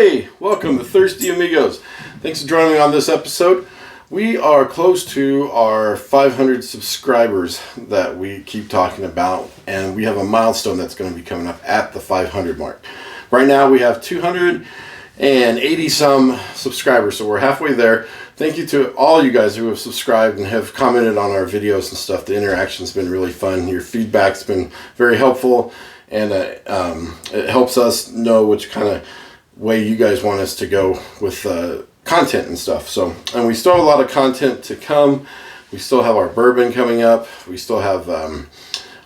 Hey, welcome to Thirsty Amigos. Thanks for joining me on this episode. We are close to our 500 subscribers that we keep talking about, and we have a milestone that's going to be coming up at the 500 mark. Right now we have 280 some subscribers, so we're halfway there. Thank you to all you guys who have subscribed and have commented on our videos and stuff. The interaction's been really fun. Your feedback's been very helpful, and it helps us know which kind of way you guys want us to go with content and stuff. So, and we still have a lot of content to come. We still have our bourbon coming up. We still have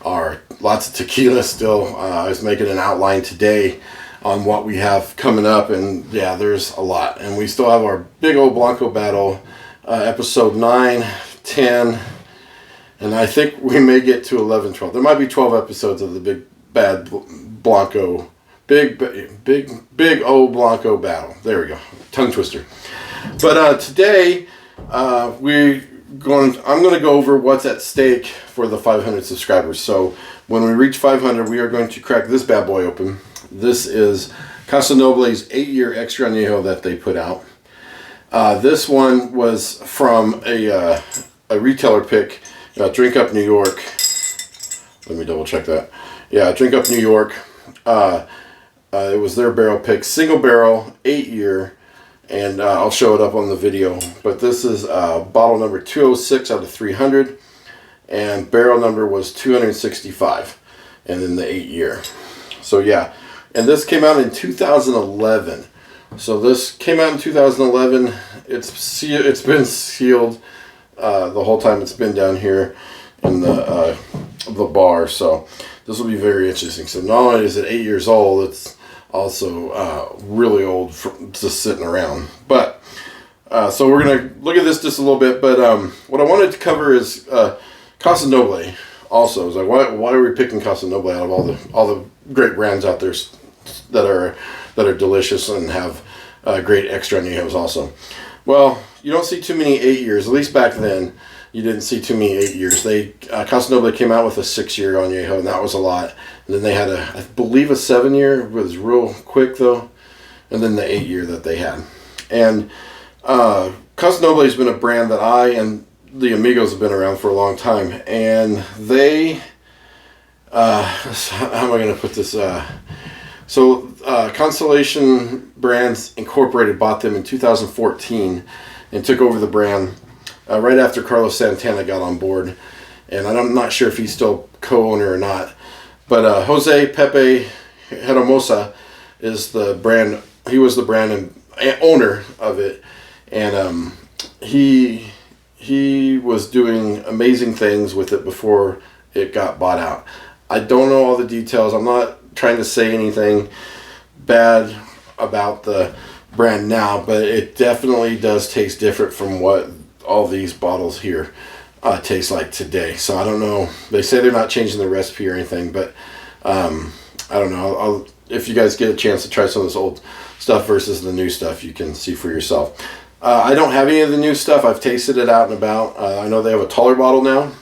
our lots of tequila still. I was making an outline today on what we have coming up, and yeah, there's a lot. And we still have our big old Blanco battle, episode 9, 10, and I think we may get to 11, 12. There might be 12 episodes of the big bad Blanco, big old Blanco battle. There we go, tongue twister. But today I'm going to go over what's at stake for the 500 subscribers. So when we reach 500, we are going to crack this bad boy open. This is Casa 8-year extra añejo that they put out. This one was from a retailer pick, Drink Up New York. Let me double check that. Yeah, Drink Up New York. It was their barrel pick, single barrel, 8-year, and I'll show it up on the video. But this is bottle number 206 out of 300, and barrel number was 265, and then the 8-year. So yeah, and this came out in 2011. So this came out in 2011. It's been sealed the whole time it's been down here in the bar. So this will be very interesting. So not only is it 8 years old, it's also really old for just sitting around. But so we're gonna look at this just a little bit. But what I wanted to cover is Casa also. It's like why are we picking Casa out of all the great brands out there that are delicious and have great extra añejos also. Well, you don't see too many 8 years. At least back then, you didn't see too many 8 years. Casa came out with a 6-year añejo, and that was a lot. And then they had I believe a 7-year. It was real quick though, and then the 8-year that they had. And Casa has been a brand that I and the Amigos have been around for a long time, and they how am I going to put this? So Constellation Brands Incorporated bought them in 2014 and took over the brand right after Carlos Santana got on board. And I'm not sure if he's still co-owner or not. But Jose Pepe Hermosa is the brand. He was the brand and owner of it. And he was doing amazing things with it before it got bought out. I don't know all the details. I'm not trying to say anything bad about the brand now, but it definitely does taste different from what all these bottles here taste like today. So I don't know. They say they're not changing the recipe or anything, but I don't know. If you guys get a chance to try some of this old stuff versus the new stuff, you can see for yourself. I don't have any of the new stuff. I've tasted it out and about. I know they have a taller bottle now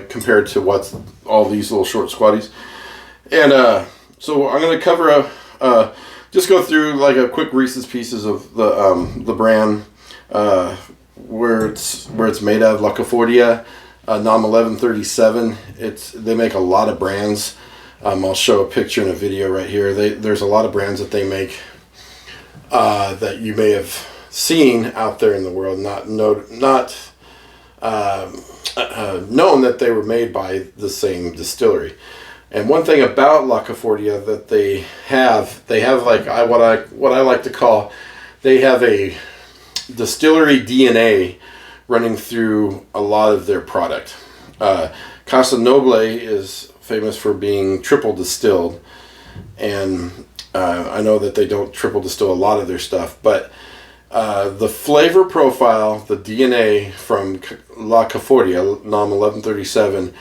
compared to what's all these little short squatties. And so I'm going to cover just go through like a quick Reese's Pieces of the brand, where it's made out of La Cafordia, NOM 1137. They make a lot of brands. I'll show a picture in a video right here. There's a lot of brands that they make that you may have seen out there in the world, not known that they were made by the same distillery. And one thing about La Cafordia that they have like what I like to call, they have a distillery DNA running through a lot of their product. Casa is famous for being triple distilled, and I know that they don't triple distill a lot of their stuff, but the flavor profile, the DNA from La Cafordia, NOM 1137,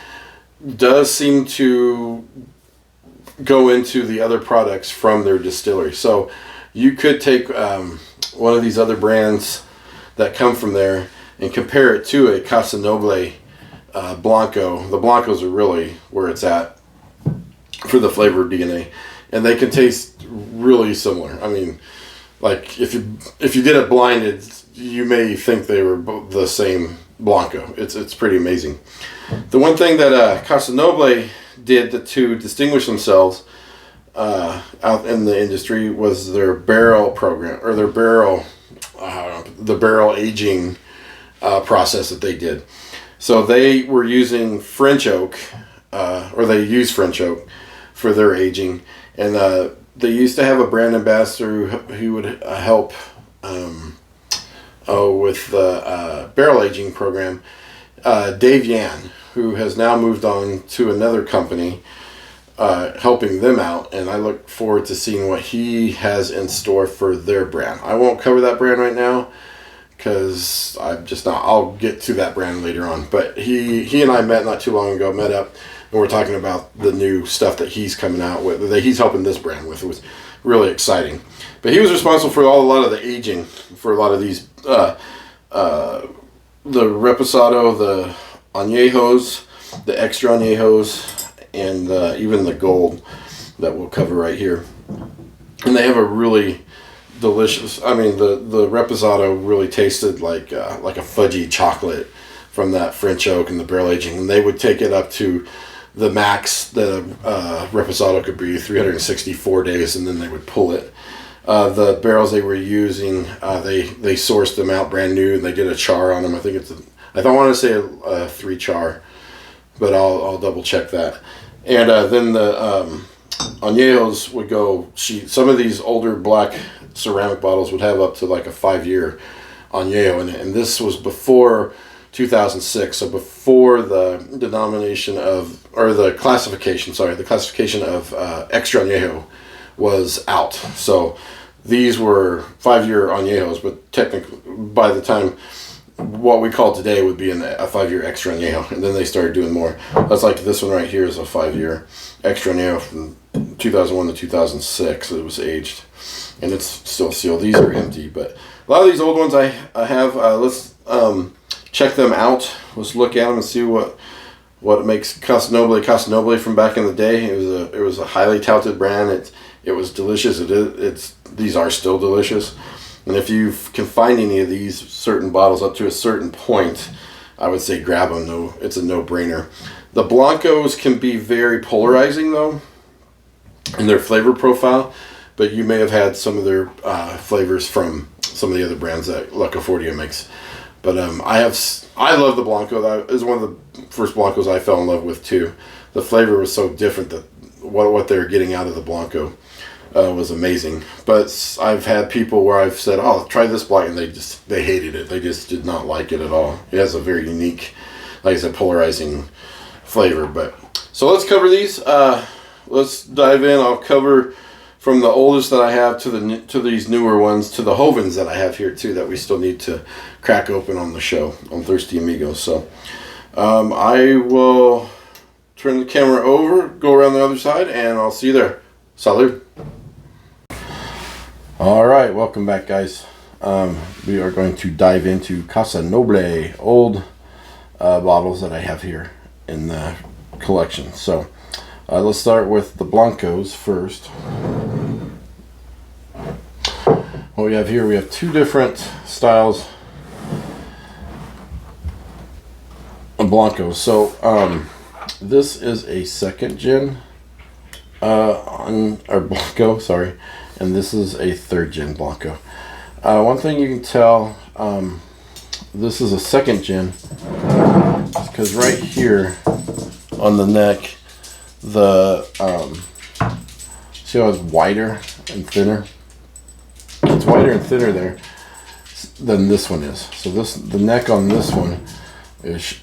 does seem to go into the other products from their distillery. So you could take one of these other brands that come from there and compare it to a Casa Blanco. The Blancos are really where it's at for the flavor DNA, and they can taste really similar. I mean, like if you get it blinded, you may think they were the same Blanco. It's pretty amazing. The one thing that Casa Noble did to distinguish themselves out in the industry was their barrel program, or their barrel, the barrel aging process that they did. So they were using French oak, or they use French oak for their aging, and they used to have a brand ambassador who would help with the barrel aging program, Dave Yan, who has now moved on to another company, helping them out, and I look forward to seeing what he has in store for their brand. I won't cover that brand right now because I'm just not. I'll get to that brand later on. But he and I met not too long ago, met up, and we're talking about the new stuff that he's coming out with, that he's helping this brand with. It was really exciting. But he was responsible for a lot of the aging for a lot of these, the Reposado, the Anejos, the Extra Anejos, and even the Gold that we'll cover right here. And they have a really delicious, I mean, the Reposado really tasted like a fudgy chocolate from that French oak and the barrel aging. And they would take it up to the max that a Reposado could be, 364 days, and then they would pull it. The barrels they were using, they sourced them out brand new, and they did a char on them. I think I don't want to say a 3 char, but I'll double check that. And then the Añejos would go. Some of these older black ceramic bottles would have up to like a 5-year Añejo in it, and this was before 2006, so before the denomination of, or the classification of Extra Añejo was out. So these were 5-year Añejos, but technically by the time what we call today would be a 5-year Extra Añejo, and then they started doing more. That's like this one right here is a 5-year Extra Añejo from 2001 to 2006. It was aged, and it's still sealed. These are empty, but a lot of these old ones I have. Let's check them out. Let's look at them and see what makes Casa Noble from back in the day. It was a highly touted brand. It was delicious. These are still delicious. And if you can find any of these certain bottles up to a certain point, I would say grab them. No, it's a no-brainer. The Blancos can be very polarizing, though, in their flavor profile, but you may have had some of their flavors from some of the other brands that La Concordia makes. But I love the Blanco. That is one of the first Blancos I fell in love with, too. The flavor was so different that what they were getting out of the Blanco was amazing. But I've had people where I've said, "Oh, try this Blanco," and they hated it. They just did not like it at all. It has a very unique, like I said, polarizing flavor. But so let's cover these. Let's dive in. I'll cover from the oldest that I have to these newer ones, to the Hovens that I have here too, that we still need to crack open on the show on Thirsty Amigos. So I will turn the camera over, go around the other side, and I'll see you there. Salud. All right, welcome back, guys. We are going to dive into Casa Noble old bottles that I have here in the collection. So let's start with the Blancos first. What we have here, we have two different styles of Blancos. So this is a second gen on our Blanco, sorry, and this is a third gen Blanco. One thing you can tell, this is a second gen because right here on the neck, the see how it's wider and thinner? It's wider and thinner there than this one is. So the neck on this one is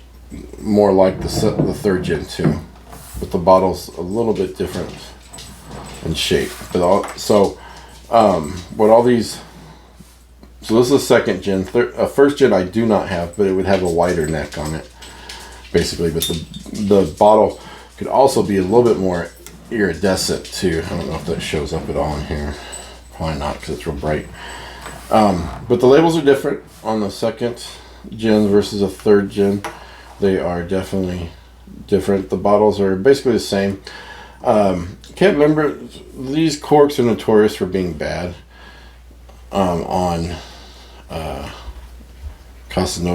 more like the third gen too, but the bottle's a little bit different in shape. But so this is a second gen. First gen I do not have, but it would have a wider neck on it, basically. But the bottle could also be a little bit more iridescent too. I don't know if that shows up at all in here. Probably not because it's real bright. But the labels are different on the second gen versus a third gen. They are definitely different. The bottles are basically the same. Can't remember. These corks are notorious for being bad. on Casa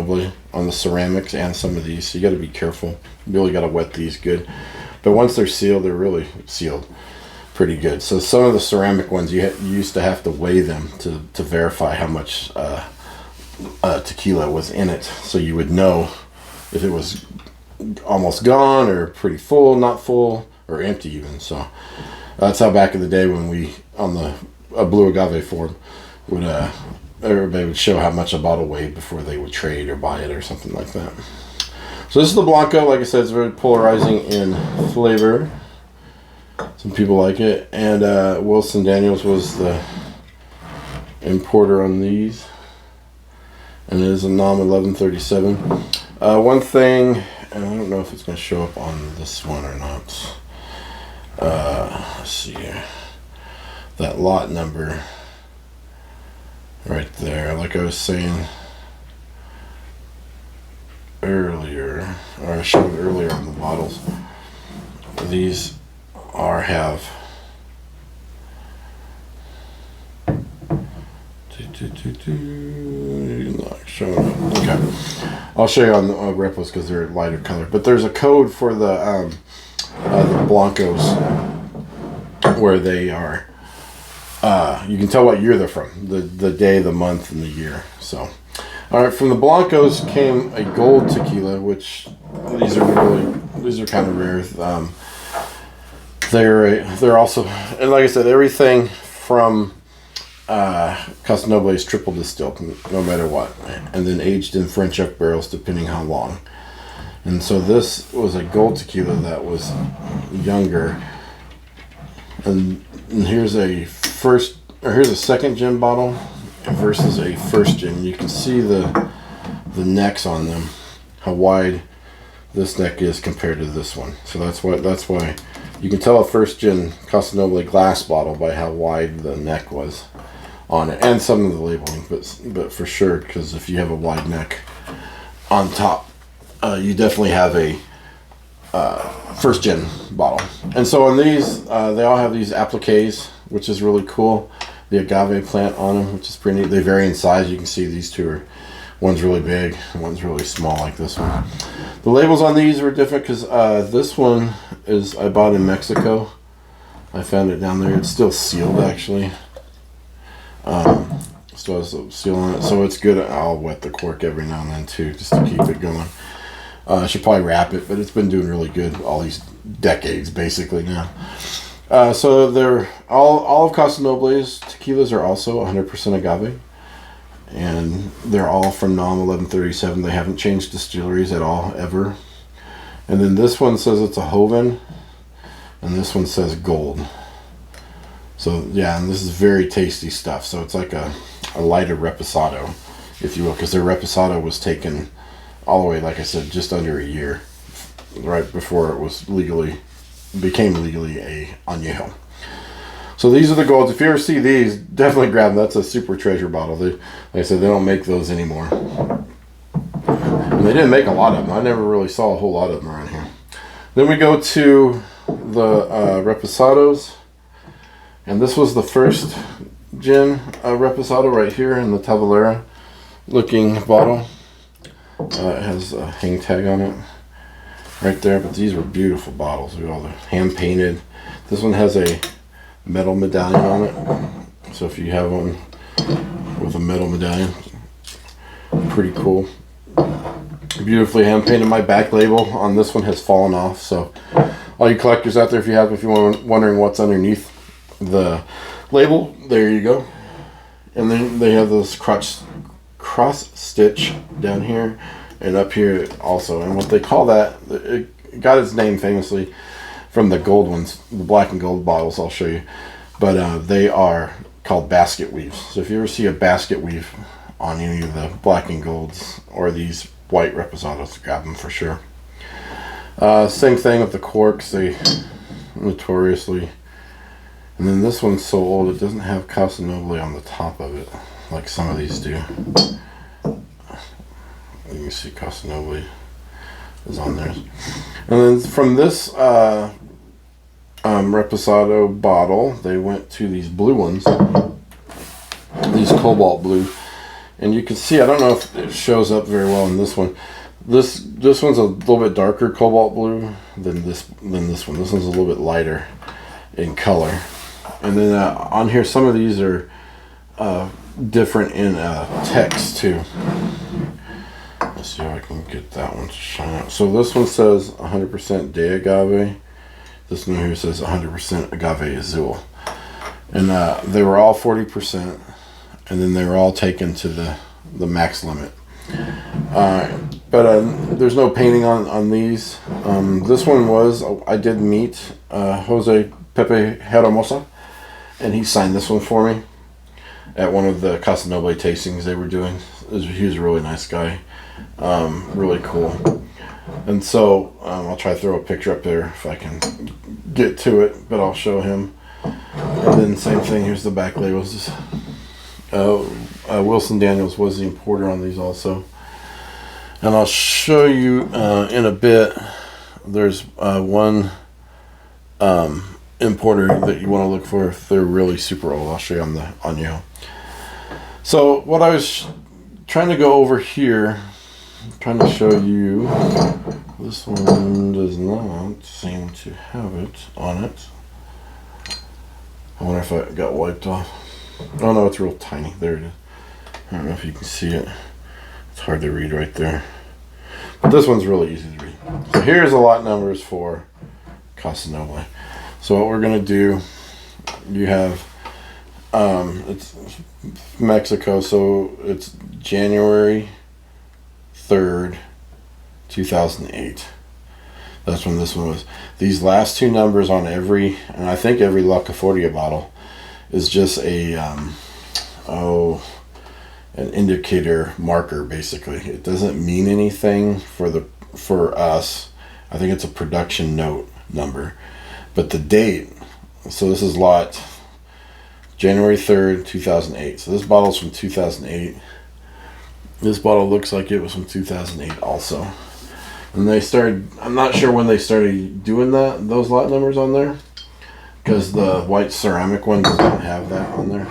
on the ceramics and some of these, so you got to be careful. You really got to wet these good, but once they're sealed, they're really sealed pretty good. So some of the ceramic ones, you used to have to weigh them to verify how much tequila was in it, so you would know if it was almost gone or pretty full, not full, or empty even. So that's how back in the day when we on the blue agave form would everybody would show how much a bottle weighed before they would trade or buy it or something like that. So this is the Blanco. Like I said, it's very polarizing in flavor. Some people like it, and Wilson Daniels was the importer on these, and it is a NOM 1137. One thing, and I don't know if it's going to show up on this one or not. Let's see here. That lot number right there, like I was saying earlier, or I showed earlier on the bottles, these have not showing up. Okay, I'll show you on the repos because they're lighter color, but there's a code for the Blancos where they are you can tell what year they're from, the day, the month, and the year. So all right, from the Blancos came a gold tequila, which these are kind of rare. They're also, and like I said, everything from Casa Noble is triple distilled, no matter what, and then aged in French oak barrels depending how long. And so this was a gold tequila that was younger, and here's a second gen bottle versus a first gen. You can see the necks on them, how wide this neck is compared to this one. So that's why you can tell a first gen Casa Noble glass bottle by how wide the neck was on it, and some of the labeling, but for sure, because if you have a wide neck on top, you definitely have a first gen bottle. And so on these, they all have these appliques, which is really cool. The agave plant on them, which is pretty neat. They vary in size. You can see these two are, one's really big, one's really small, like this one. The labels on these were different because this one is I bought in Mexico. I found it down there. It's still sealed, actually. Still has a seal on it, so it's good. I'll wet the cork every now and then too, just to keep it going. I should probably wrap it, but it's been doing really good all these decades, basically now. So they're all of Casa Noble's tequilas are also 100% agave, and they're all from NOM 1137. They haven't changed distilleries at all, ever. And then this one says it's a Joven, and this one says gold. So yeah, and this is very tasty stuff. So it's like a lighter reposado, if you will, because their reposado was taken all the way, like I said, just under a year, right before it was became legally a añejo. So these are the golds. If you ever see these, definitely grab them. That's a super treasure bottle. Like I said, they don't make those anymore. And they didn't make a lot of them. I never really saw a whole lot of them around here. Then we go to the reposados. And this was the first gin reposado right here in the Tavalera looking bottle. It has a hang tag on it right there, but these were beautiful bottles. They're all hand painted. This one has a metal medallion on it, so if you have one with a metal medallion, pretty cool. Beautifully hand painted. My back label on this one has fallen off, so all you collectors out there, if you're wondering what's underneath the label, there you go. And then they have this cross stitch down here and up here also, and what they call that, it got its name famously from the gold ones, the black and gold bottles. I'll show you, but they are called basket weaves. So if you ever see a basket weave on any of the black and golds or these white reposados, grab them for sure. Same thing with the corks, they notoriously. And then this one's so old it doesn't have Casa Noble on the top of it like some of these do. Let me see, Casa Noble is on there. And then from this reposado bottle, they went to these blue ones. These is cobalt blue. And you can see, I don't know if it shows up very well in this one. This one's a little bit darker cobalt blue than this one. This one's a little bit lighter in color. And then on here, some of these are different in text too. Let's see if I can get that one to shine out. So this one says 100% de agave. This one here says 100% agave azul. And they were all 40%, and then they were all taken to the max limit. But there's no painting on these. This one was, I did meet Jose Pepe Hermosa, and he signed this one for me at one of the Casa tastings they were doing. He was a really nice guy, really cool. And so I'll try to throw a picture up there if I can get to it, but I'll show him. And then same thing, here's the back labels. Wilson Daniels was the importer on these also. And I'll show you in a bit. There's one importer that you want to look for if they're really super old. I'll show you on the Anejo. So what I was trying to go over here, I'm trying to show you, this one does not seem to have it on it. I wonder if it got wiped off. Oh no, it's real tiny. There it is. I don't know if you can see it. It's hard to read right there. But this one's really easy to read. So here's the lot numbers for Casa Noble. So what we're going to do, you have, it's Mexico, so it's January 3rd, 2008. That's when this one was. These last two numbers on every, and I think every La Cafordia bottle, is just a, an indicator marker, basically. It doesn't mean anything for us. I think it's a production note number. But the date, so this is lot January 3rd, 2008. So this bottle's from 2008. This bottle looks like it was from 2008 also. And they started, I'm not sure when they started doing those lot numbers on there, because the white ceramic one does not have that on there.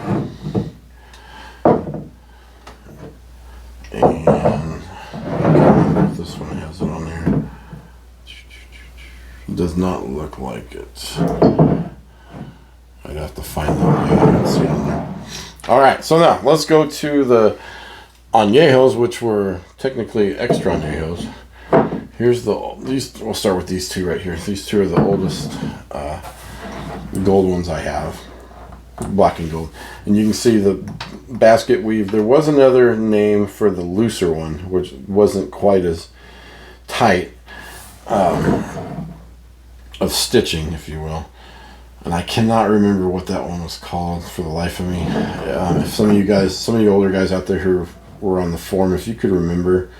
And I can't remember if this one has it on there. It does not look like it. I'd have to find that. Yeah, I don't see it on there. Alright, so now let's go to the Añejos, which were technically extra Añejos. Here's these. We'll start with these two right here. These two are the oldest gold ones I have, black and gold. And you can see the basket weave. There was another name for the looser one, which wasn't quite as tight of stitching, if you will. And I cannot remember what that one was called for the life of me. If some of you older guys out there who were on the forum, if you could remember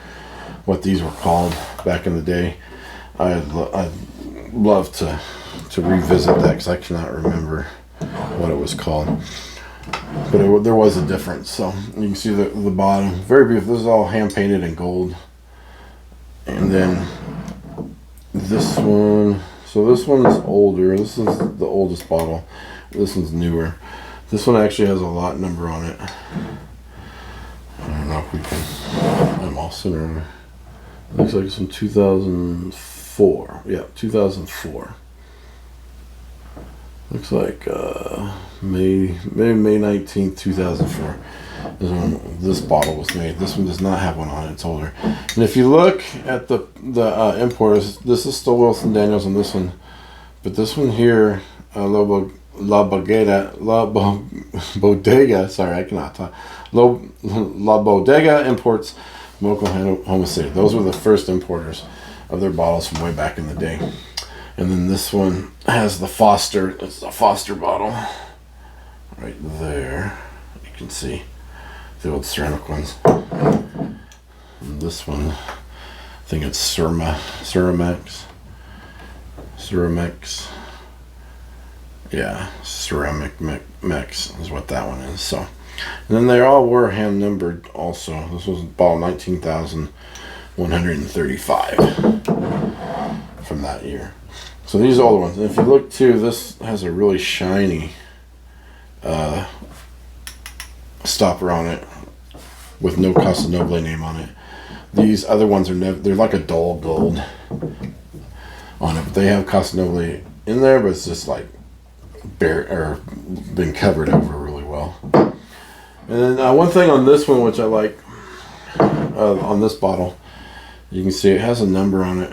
what these were called back in the day, I'd love to revisit that, because I cannot remember what it was called. But there was a difference. So you can see the bottom, very beautiful. This is all hand painted in gold. And then this one, so this one's older. This is the oldest bottle. This one's newer. This one actually has a lot number on it. I don't know if we can, I'm all centered. Looks like it's from 2004. Yeah, 2004. Looks like May 19th, 2004 is when this bottle was made. This one does not have one on it. It's older. And if you look at the importers, this is still Wilson Daniels on this one, but this one here, La Bodega. Sorry, I cannot talk. La Bodega imports Oklahoma City. Those were the first importers of their bottles from way back in the day. And then this one has the Foster. It's a Foster bottle right there. You can see the old ceramic ones. And this one, I think it's Ceramics. Yeah, Ceramic Mix is what that one is. So, and then they all were hand numbered also. This was bottle 19,135 from that year. So these are all the ones. And if you look too, this has a really shiny stopper on it with no Casa Noble name on it. These other ones are they're like a dull gold on it, but they have Casa Noble in there, but it's just like bare or been covered over really well. And then one thing on this one which I like on this bottle, you can see it has a number on it.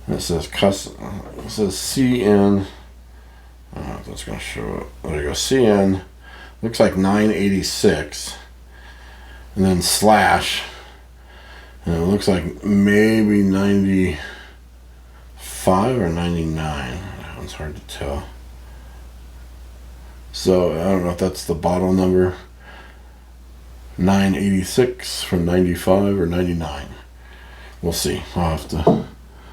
It says CN. I don't know if that's going to show up. There you go. CN looks like 986, and then slash, and it looks like maybe 95 or 99. That one's hard to tell. So I don't know if that's the bottle number. 986 from 95 or 99. We'll see. I'll have to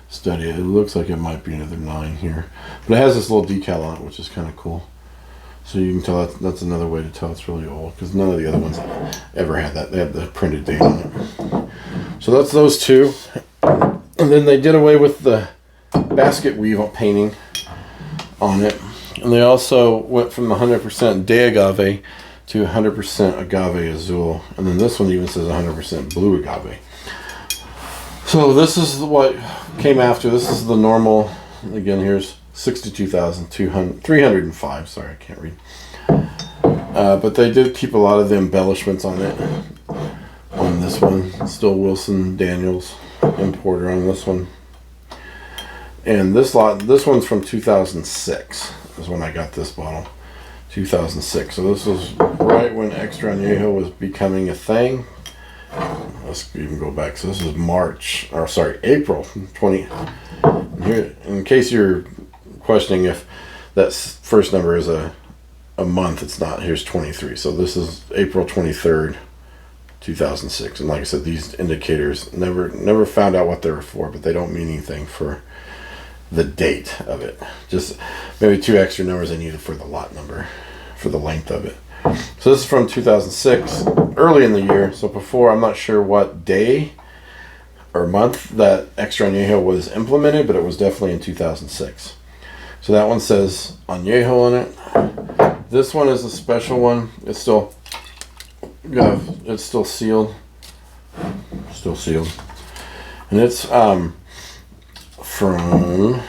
study it. It looks like it might be another 9 here, but it has this little decal on it, which is kind of cool. So you can tell that's another way to tell it's really old, because none of the other ones ever had that. They had the printed date on it. So that's those two. And then they did away with the basket weave painting on it, and they also went from 100% de agave to 100% agave azul, and then this one even says 100% blue agave. So this is what came after. This is the normal. Again, here's 62,305. Sorry, I can't read. But they did keep a lot of the embellishments on it. On this one, still Wilson Daniels importer on this one. And this one's from 2006. Is when I got this bottle. 2006. So this was right when Extra Anejo was becoming a thing. Let's even go back. So this is April 20. Here, in case you're questioning if that first number is a month, it's not. Here's 23. So this is April 23rd, 2006. And like I said, these indicators never found out what they were for, but they don't mean anything for the date of it. Just maybe 2 extra numbers I needed for the lot number, for the length of it. So this is from 2006, early in the year. So before, I'm not sure what day or month that Extra Anejo was implemented, but it was definitely in 2006. So that one says Anejo on it. This one is a special one. It's still sealed. Still sealed. And it's from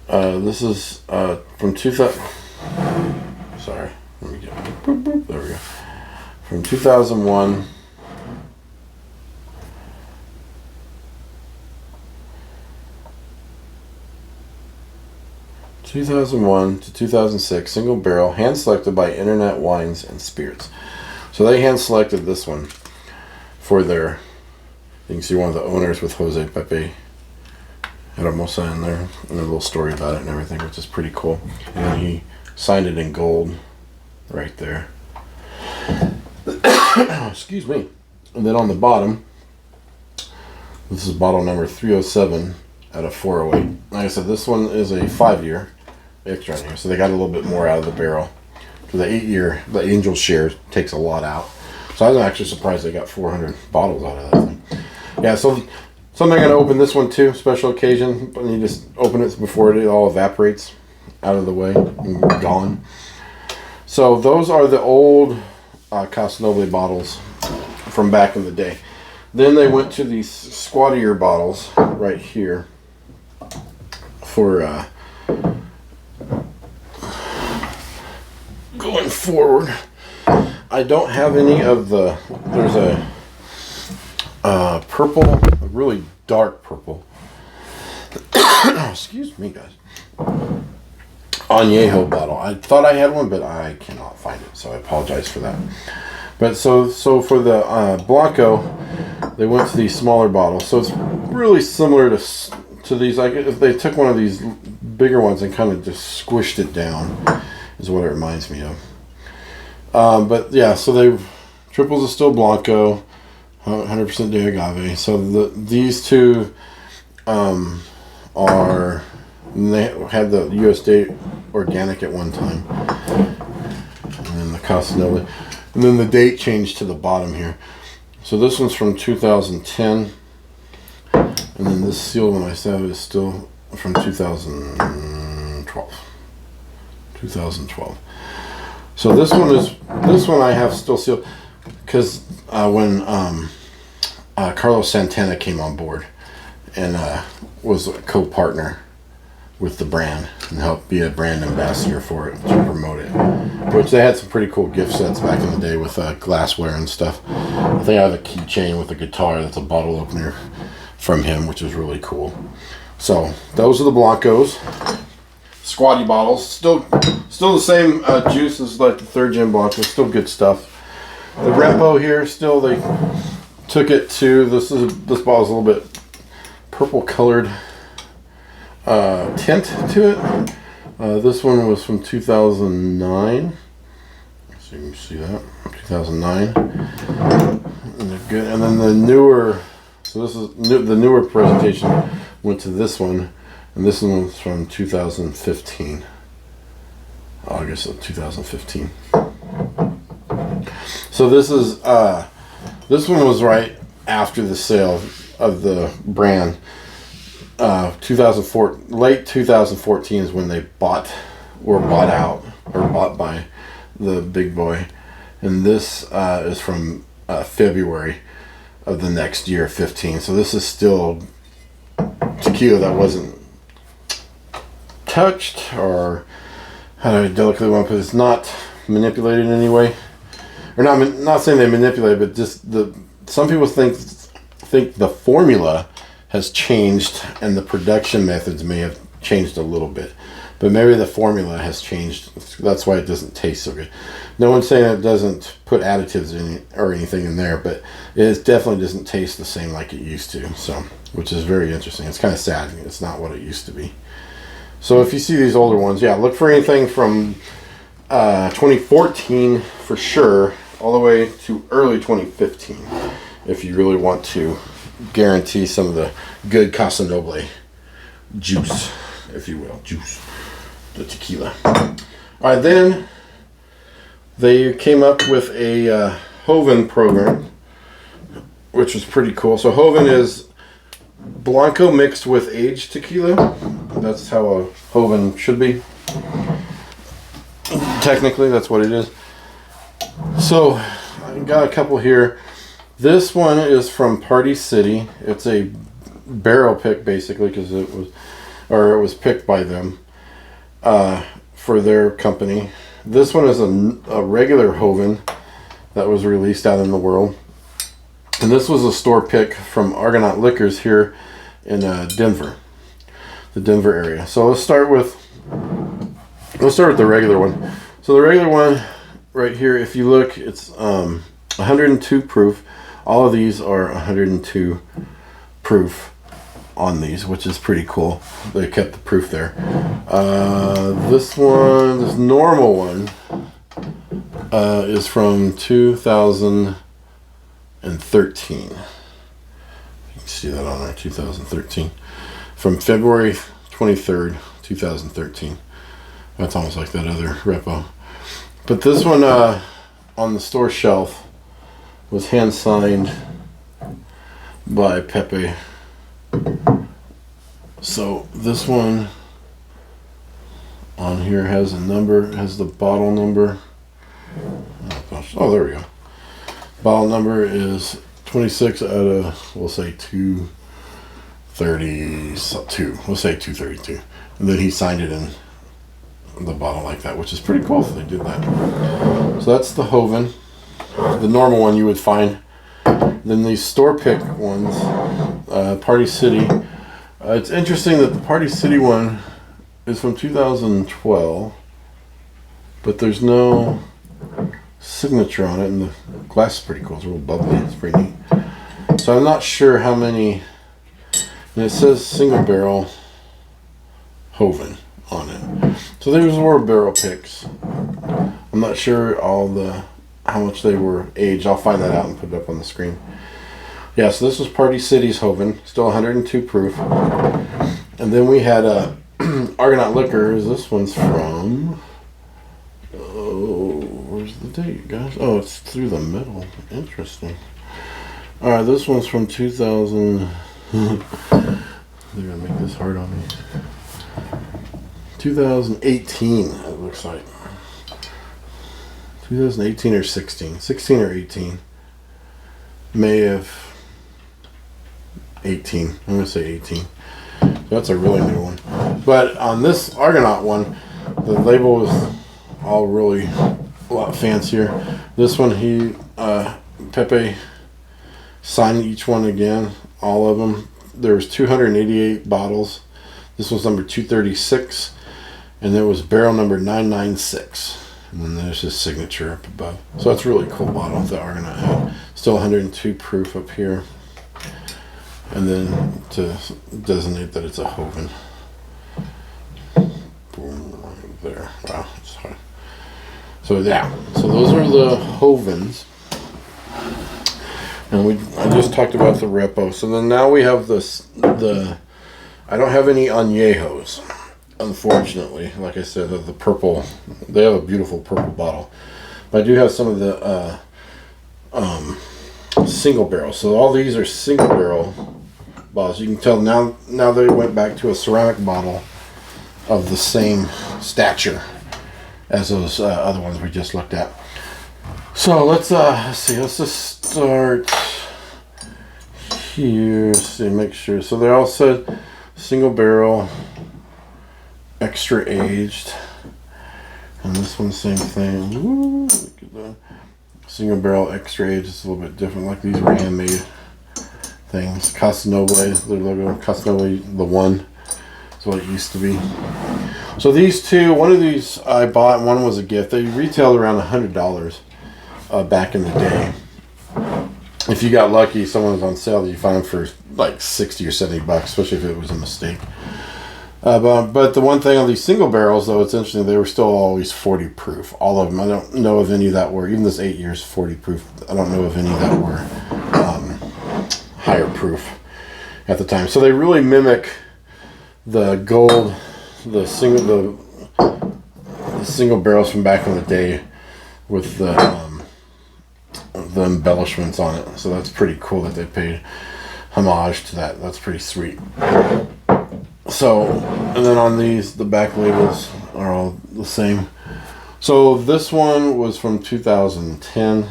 this is from 2000. Sorry. Let me get boop, boop, there we go. From 2001 to 2006, single barrel, hand selected by Internet Wines and Spirits. So they hand selected this one for their. You can see one of the owners with Jose Pepe Hermosa in there, and a little story about it and everything, which is pretty cool. And then he signed it in gold right there. Excuse me. And then on the bottom, this is bottle number 307 out of 408. Like I said, this one is a 5-year extra in here, so they got a little bit more out of the barrel. For the 8-year, the Angel Share takes a lot out. So I was actually surprised they got 400 bottles out of that thing. Yeah, so I'm going to open this one too, special occasion, but you just open it before it all evaporates out of the way and gone. So those are the old Casa Noble bottles from back in the day. Then they went to these squattier bottles right here for going forward. I don't have any of the. There's a purple, a really dark purple. Excuse me, guys. Anejo bottle. I thought I had one, but I cannot find it, so I apologize for that. But so for the Blanco, they went to these smaller bottles. So it's really similar to these. Like if they took one of these bigger ones and kind of just squished it down, is what it reminds me of. But yeah, so triples is still Blanco, 100% de agave. So these two are. And they had the USDA organic at one time, and then the Casa Noble, and then the date changed to the bottom here. So this one's from 2010, and then this sealed one I said is still from 2012. 2012. So this one I have still sealed because when Carlos Santana came on board and was a co-partner with the brand and helped be a brand ambassador for it to promote it, which they had some pretty cool gift sets back in the day with glassware and stuff. I think I have a keychain with a guitar that's a bottle opener from him, which is really cool. So those are the Blancos. Squatty bottles, still the same juice as like the third gen Blanco, still good stuff. The Repo here, still they took it to this bottle's a little bit purple colored tint to it. This one was from 2009. So you can see that 2009. And they're good. And then the newer, so this is the newer presentation went to this one. And this one's from 2015, August of 2015. So this one was right after the sale of the brand. 2004, late 2014 is when they bought out or bought by the big boy, and this is from February of the next year, 15. So this is still tequila that wasn't touched, or how do I delicately want to put it? It's not manipulated in any way, or not saying they manipulate, but just some people think the formula has changed and the production methods may have changed a little bit, but maybe the formula has changed. That's why it doesn't taste so good. No one's saying it doesn't put additives in or anything in there, but it definitely doesn't taste the same like it used to. So, which is very interesting. It's kind of sad. It's not what it used to be. So if you see these older ones, yeah, look for anything from 2014 for sure, all the way to early 2015, if you really want to guarantee some of the good Casa Noble juice, if you will, the tequila. All right, then they came up with a Joven program, which was pretty cool. So Joven is Blanco mixed with aged tequila. That's how a Joven should be. Technically, that's what it is. So I got a couple here. This one is from Party City. It's a barrel pick, basically, because it was picked by them for their company. This one is a regular Joven that was released out in the world. And this was a store pick from Argonaut Liquors here in Denver, the Denver area. So let's start with the regular one. So the regular one right here, if you look, it's 102 proof. All of these are 102 proof on these, which is pretty cool. They kept the proof there. This normal one, is from 2013. You can see that on there, 2013. From February 23rd, 2013. That's almost like that other Repo. But this one on the store shelf was hand signed by Pepe. So this one on here has a number, has the bottle number. Oh, there we go. Bottle number is 26 out of, we'll say 232. We'll say 232. And then he signed it in the bottle like that, which is pretty cool if they did that. So that's the Joven. The normal one you would find. Then these store pick ones, Party City. It's interesting that the Party City one is from 2012, but there's no signature on it, and the glass is pretty cool. It's real bubbly. It's pretty neat. So I'm not sure how many. And it says single barrel Joven on it. So there's more barrel picks. I'm not sure how much they were aged. I'll find that out and put it up on the screen. Yeah, so this was Party City's Joven, still 102 proof. And then we had Argonaut Liquors. This one's from, where's the date, guys? Oh, it's through the middle. Interesting. All right, this one's from 2000. They're gonna make this hard on me. 2018, it looks like. 2018 or 16. 16 or 18. May of 18. I'm going to say 18. That's a really new one. But on this Argonaut one, the label is all really a lot fancier. This one, Pepe signed each one again, all of them. There was 288 bottles. This was number 236, and there was barrel number 996. And then there's his signature up above. So that's a really cool bottle the Argonaut had. Still 102 proof up here. And then to designate that it's a Hoven. Boom, right there. Wow, it's hard. So yeah, so those are the Hovens. And I just talked about the Repo. So then now we have I don't have any Anejos, unfortunately. Like I said, the purple, they have a beautiful purple bottle. But I do have some of the single barrel. So all these are single barrel bottles. You can tell now they went back to a ceramic bottle of the same stature as those other ones we just looked at. So let's see. Let's just start here. See, make sure. So they're all said single barrel, extra aged, and this one same thing. Ooh, look at that. Single barrel, extra aged is a little bit different. Like these were handmade things. Casa Noble, their logo. Casa Noble, the one. That's what it used to be. So these two, one of these I bought, and one was a gift. They retailed around $100 back in the day. If you got lucky, someone was on sale that you found for like 60 or 70 bucks, especially if it was a mistake. But the one thing on these single barrels, though, it's interesting, they were still always 40 proof. All of them. I don't know of any that were, even this 8 years 40 proof, I don't know of any that were higher proof at the time. So they really mimic the gold, the single barrels from back in the day with the embellishments on it. So that's pretty cool that they paid homage to that. That's pretty sweet. So, and then on these, the back labels are all the same. So this one was from 2010,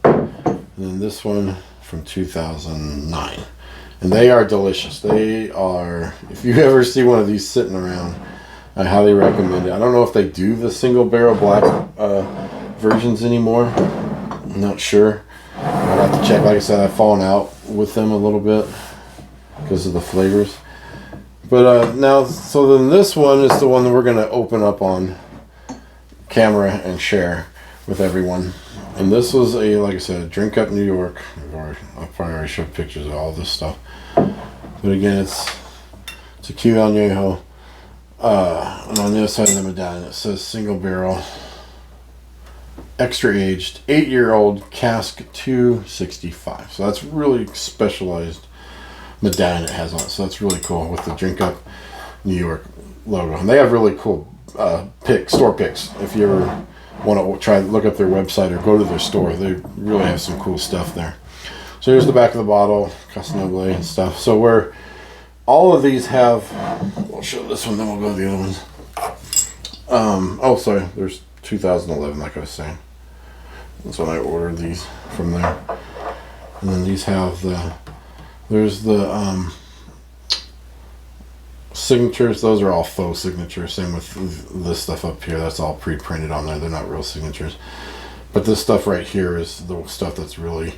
and then this one from 2009. And they are delicious. They are, if you ever see one of these sitting around, I highly recommend it. I don't know if they do the single barrel black versions anymore. I'm not sure. I'd have to check. Like I said, I've fallen out with them a little bit because of the flavors. But now, so then this one is the one that we're going to open up on camera and share with everyone. And this was like I said, a Drink Up New York. I've probably already showed pictures of all this stuff. But again, it's a cute Anejo. And on the other side of the medallion, it says single barrel, extra aged, 8-year-old cask 265. So that's really specialized medallion it has on it. So that's really cool with the Drink Up New York logo. And they have really cool store picks. If you ever want to try look up their website or go to their store, they really have some cool stuff there. So here's the back of the bottle, Casa Noble and stuff. So where all of these have, we'll show this one, then we'll go to the other ones. Oh, sorry, there's 2011, like I was saying. That's when I ordered these from there. And then these have there's the signatures. Those are all faux signatures. Same with this stuff up here. That's all pre-printed on there. They're not real signatures. But this stuff right here is the stuff that's really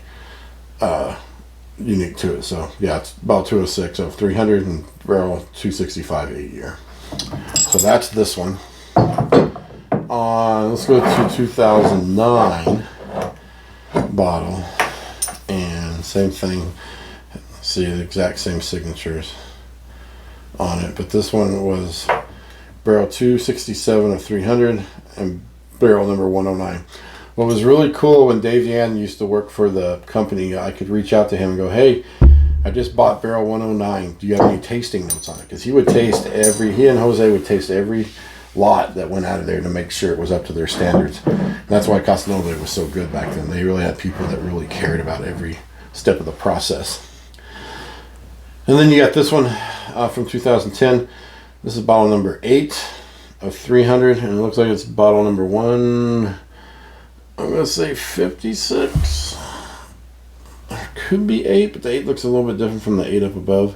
unique to it. So yeah, it's about 206 of 300 and barrel 265 8-year. So that's this one. Let's go to 2009 bottle, and same thing. See the exact same signatures on it, but this one was barrel 267 of 300 and barrel number 109. What was really cool, when Dave Yan used to work for the company, I could reach out to him and go, hey, I just bought barrel 109. Do you have any tasting notes on it? Because he would taste he and Jose would taste every lot that went out of there to make sure it was up to their standards. And that's why Casa Noble was so good back then. They really had people that really cared about every step of the process. And then you got this one from 2010. This is bottle number 8. of 300, and it looks like it's bottle number 1. I'm gonna say 56. Could be 8, but the 8 looks a little bit different from the 8 up above.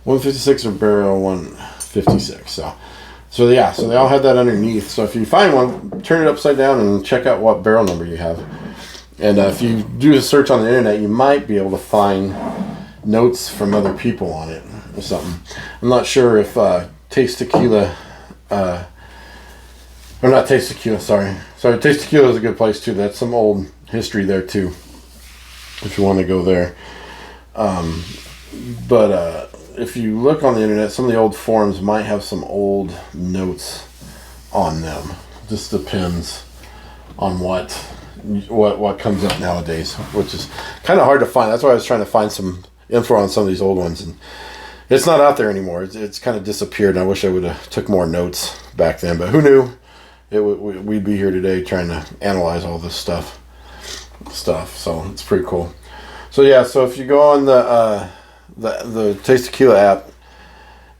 156 or barrel 156. So yeah, so they all have that underneath. So if you find one, turn it upside down and check out what barrel number you have. And if you do a search on the internet, you might be able to find notes from other people on it or something. I'm not sure if Taste Tequila, or not Taste Tequila, sorry, Taste Tequila is a good place too. That's some old history there too, if you want to go there. But if you look on the internet, some of the old forums might have some old notes on them. Just depends on what comes up nowadays, which is kind of hard to find. That's why I was trying to find some info on some of these old ones, and it's not out there anymore. It's kind of disappeared, and I wish I would have took more notes back then, but who knew we'd be here today trying to analyze all this stuff. So it's pretty cool. So yeah, so if you go on the Taste Tequila app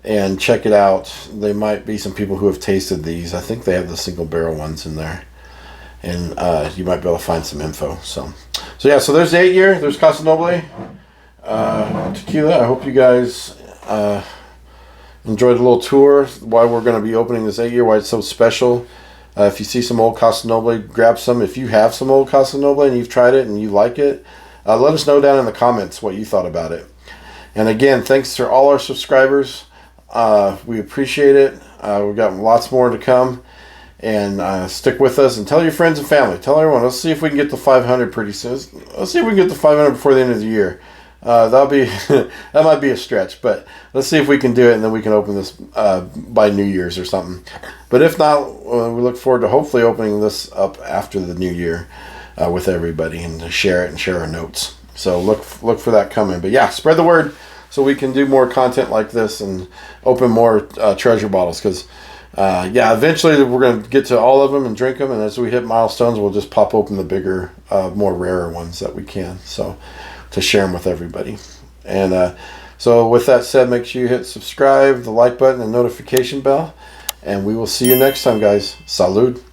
and check it out, there might be some people who have tasted these. I think they have the single barrel ones in there, and you might be able to find some info. So yeah, so there's the 8-year. There's Casa Noble tequila. I hope you guys enjoyed a little tour why we're going to be opening this 8-year, why it's so special. If you see some old Casa Noble, grab some. If you have some old Casa Noble and you've tried it and you like it, let us know down in the comments what you thought about it. And again, thanks to all our subscribers. We appreciate it. We've got lots more to come. And stick with us and tell your friends and family. Tell everyone. Let's see if we can get to 500 pretty soon. Let's see if we can get to 500 before the end of the year. That'll be that might be a stretch, but let's see if we can do it, and then we can open this by New Year's or something. But if not, we look forward to hopefully opening this up after the New Year with everybody, and to share it and share our notes. So look for that coming. But yeah, spread the word so we can do more content like this and open more treasure bottles. Because yeah, eventually we're going to get to all of them and drink them, and as we hit milestones, we'll just pop open the bigger, more rarer ones that we can. So to share them with everybody. And so with that said, make sure you hit subscribe, the like button, and notification bell. And we will see you next time, guys. Salud.